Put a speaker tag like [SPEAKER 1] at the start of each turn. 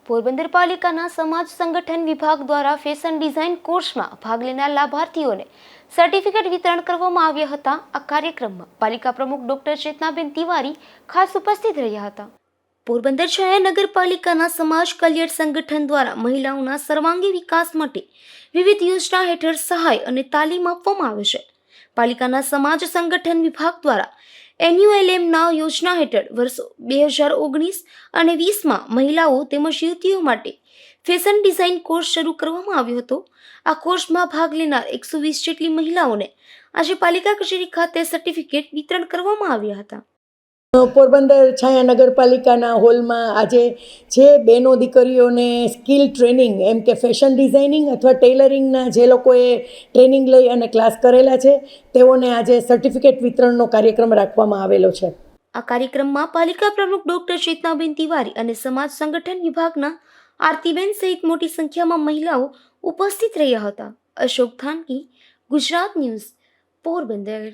[SPEAKER 1] પોરબંદર પાલિકાના સમાજ સંગઠન વિભાગ દ્વારા ફેશન ડિઝાઇન કોર્સમાં ભાગ લેનાર લાભાર્થીઓને સર્ટિફિકેટ વિતરણ કરવામાં આવ્યા હતા। આ કાર્યક્રમમાં પાલિકા પ્રમુખ ડોક્ટર ચેતનાબેન તિવારી ખાસ ઉપસ્થિત રહ્યા હતા। પોરબંદર શહેર નગરપાલિકાના સમાજ કલ્યાણ સંગઠન દ્વારા મહિલાઓના સર્વાંગી વિકાસ માટે વિવિધ યોજના હેઠળ સહાય અને તાલીમ આપવામાં આવે છે। પાલિકાના સમાજ સંગઠન વિભાગ દ્વારા NULMના યોજના હેઠળ વર્ષ 2019 અને 20માં મહિલાઓ તેમજ યુવતીઓ માટે ફેશન ડિઝાઇન કોર્સ શરૂ કરવામાં આવ્યો હતો। આ કોર્સમાં ભાગ લેનાર 120 જેટલી મહિલાઓને આજે પાલિકા કચેરી ખાતે સર્ટિફિકેટ વિતરણ કરવામાં આવ્યા હતા।
[SPEAKER 2] પોરબંદર છાયા નગરપાલિકાના હોલમાં આજે જે બહેનો દીકરીઓને સ્કિલ ટ્રેનિંગ એમ કે ફેશન ડિઝાઇનિંગ અથવા ટેલરિંગના જે લોકોએ ટ્રેનિંગ લઈ અને ક્લાસ કરેલા છે તેઓને આજે સર્ટિફિકેટ વિતરણનો કાર્યક્રમ રાખવામાં આવેલો છે।
[SPEAKER 1] આ કાર્યક્રમમાં પાલિકા પ્રમુખ ડોક્ટર ચેતનાબેન તિવારી અને સમાજ સંગઠન વિભાગના આરતીબેન સહિત મોટી સંખ્યામાં મહિલાઓ ઉપસ્થિત રહ્યા હતા। અશોક થાનકી, ગુજરાત ન્યૂઝ, પોરબંદર।